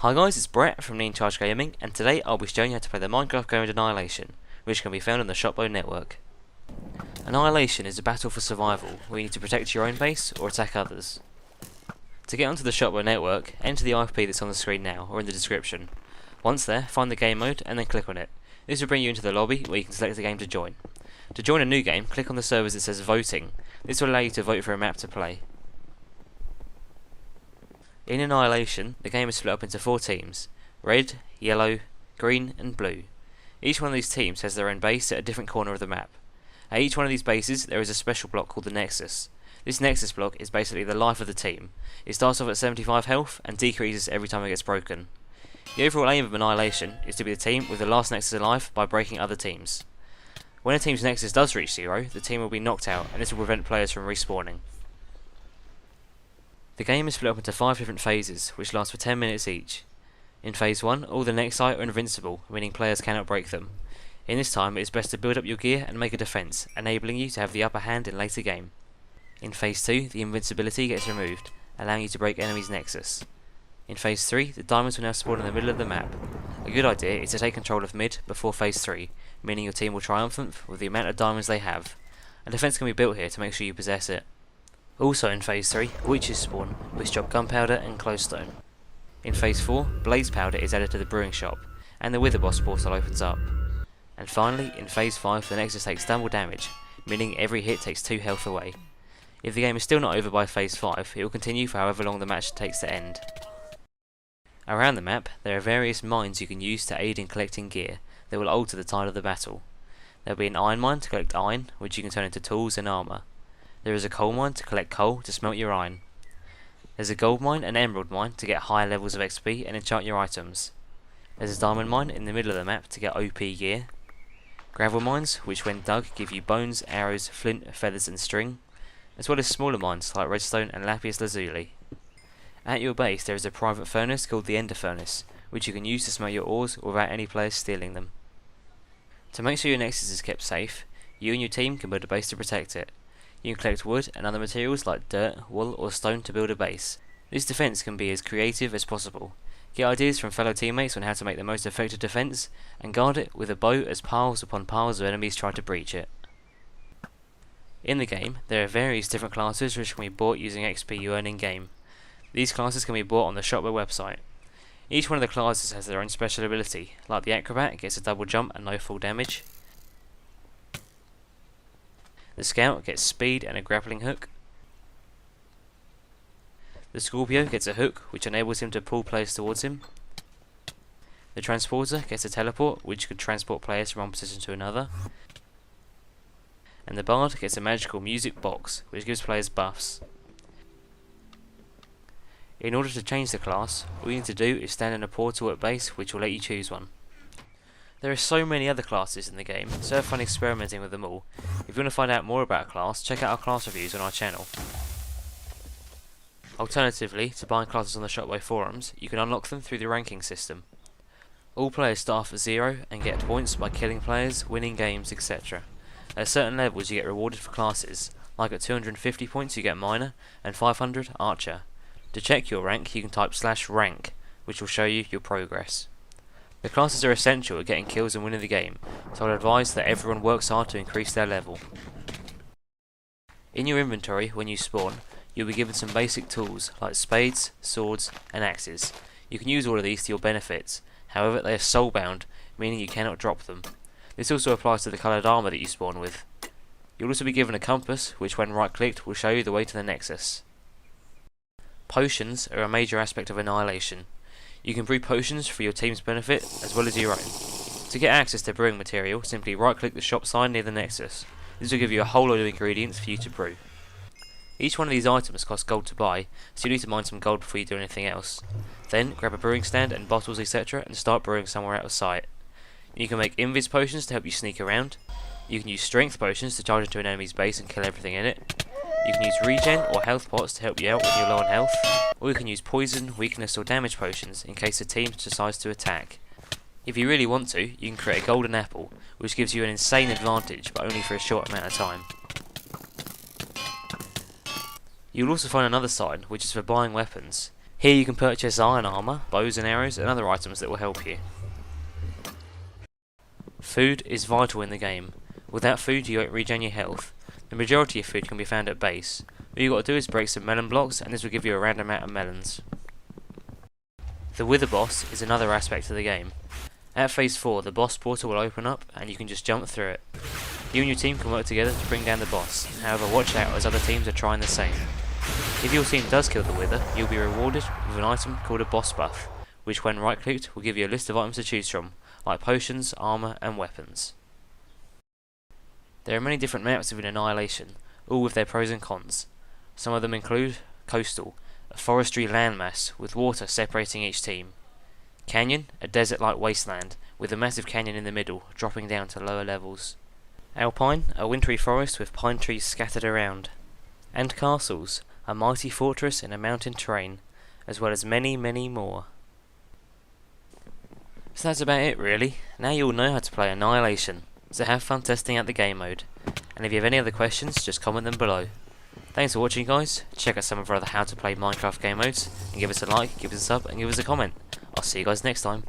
Hi guys, it's Brett from Lean Charge Gaming, and today I'll be showing you how to play the Minecraft game Annihilation, which can be found on the Shopbo network. Annihilation is a battle for survival, where you need to protect your own base or attack others. To get onto the Shopbo network, enter the IP that's on the screen now, or in the description. Once there, find the game mode and then click on it. This will bring you into the lobby where you can select the game to join. To join a new game, click on the servers that says Voting. This will allow you to vote for a map to play. In Annihilation, the game is split up into 4 teams: red, yellow, green and blue. Each one of these teams has their own base at a different corner of the map. At each one of these bases there is a special block called the Nexus. This Nexus block is basically the life of the team. It starts off at 75 health and decreases every time it gets broken. The overall aim of Annihilation is to be the team with the last Nexus alive by breaking other teams. When a team's Nexus does reach 0, the team will be knocked out, and this will prevent players from respawning. The game is split up into 5 different phases, which last for 10 minutes each. In phase 1, all the Nexi are invincible, meaning players cannot break them. In this time, it is best to build up your gear and make a defense, enabling you to have the upper hand in later game. In phase 2, the invincibility gets removed, allowing you to break enemies' Nexus. In phase 3, the diamonds will now spawn in the middle of the map. A good idea is to take control of mid before phase 3, meaning your team will triumph with the amount of diamonds they have. A defense can be built here to make sure you possess it. Also in phase 3, witches spawn, which drop gunpowder and glowstone. In phase 4, blaze powder is added to the brewing shop, and the wither boss portal opens up. And finally, in phase 5, the Nexus takes double damage, meaning every hit takes 2 health away. If the game is still not over by phase 5, it will continue for however long the match takes to end. Around the map, there are various mines you can use to aid in collecting gear that will alter the tide of the battle. There will be an iron mine to collect iron, which you can turn into tools and armour. There is a coal mine to collect coal to smelt your iron. There's a gold mine and emerald mine to get higher levels of XP and enchant your items. There's a diamond mine in the middle of the map to get OP gear. Gravel mines, which when dug give you bones, arrows, flint, feathers and string, as well as smaller mines like redstone and lapis lazuli. At your base there is a private furnace called the Ender Furnace, which you can use to smelt your ores without any players stealing them. To make sure your Nexus is kept safe, you and your team can build a base to protect it. You can collect wood and other materials like dirt, wool or stone to build a base. This defense can be as creative as possible. Get ideas from fellow teammates on how to make the most effective defense, and guard it with a bow as piles upon piles of enemies try to breach it. In the game, there are various different classes which can be bought using XP you earn in game. These classes can be bought on the Shopware website. Each one of the classes has their own special ability, like the Acrobat gets a double jump and no full damage. The Scout gets speed and a grappling hook. The Scorpio gets a hook which enables him to pull players towards him. The Transporter gets a teleport which could transport players from one position to another. And the Bard gets a magical music box which gives players buffs. In order to change the class, all you need to do is stand in a portal at base which will let you choose one. There are so many other classes in the game, so have fun experimenting with them all. If you want to find out more about a class, check out our class reviews on our channel. Alternatively, to buying classes on the Shopway forums, you can unlock them through the ranking system. All players start off at 0 and get points by killing players, winning games, etc. At certain levels you get rewarded for classes, like at 250 points you get Miner, and 500 Archer. To check your rank you can type /rank, which will show you your progress. The classes are essential at getting kills and winning the game, so I'd advise that everyone works hard to increase their level. In your inventory, when you spawn, you'll be given some basic tools like spades, swords and axes. You can use all of these to your benefit, however they are soulbound, meaning you cannot drop them. This also applies to the coloured armour that you spawn with. You'll also be given a compass, which when right clicked will show you the way to the Nexus. Potions are a major aspect of Annihilation. You can brew potions for your team's benefit as well as your own. To get access to brewing material, simply right click the shop sign near the Nexus. This will give you a whole load of ingredients for you to brew. Each one of these items costs gold to buy, so you need to mine some gold before you do anything else. Then grab a brewing stand and bottles etc. and start brewing somewhere out of sight. You can make invis potions to help you sneak around. You can use strength potions to charge into an enemy's base and kill everything in it. You can use regen or health pots to help you out when you're low on health, or you can use poison, weakness or damage potions in case the team decides to attack. If you really want to, you can create a golden apple, which gives you an insane advantage but only for a short amount of time. You'll also find another sign, which is for buying weapons. Here you can purchase iron armour, bows and arrows and other items that will help you. Food is vital in the game. Without food you won't regen your health. The majority of food can be found at base. All you got to do is break some melon blocks and this will give you a random amount of melons. The Wither boss is another aspect of the game. At phase 4 the boss portal will open up and you can just jump through it. You and your team can work together to bring down the boss, however watch out as other teams are trying the same. If your team does kill the Wither, you'll be rewarded with an item called a boss buff, which when right clicked will give you a list of items to choose from, like potions, armour and weapons. There are many different maps within Annihilation, all with their pros and cons. Some of them include Coastal, a forestry landmass with water separating each team. Canyon, a desert-like wasteland with a massive canyon in the middle, dropping down to lower levels. Alpine, a wintry forest with pine trees scattered around. And Castles, a mighty fortress in a mountain terrain, as well as many, many more. So that's about it really. Now you all know how to play Annihilation, so have fun testing out the game mode. And if you have any other questions, just comment them below. Thanks for watching guys, check out some of our other how to play Minecraft game modes, and give us a like, give us a sub, and give us a comment. I'll see you guys next time.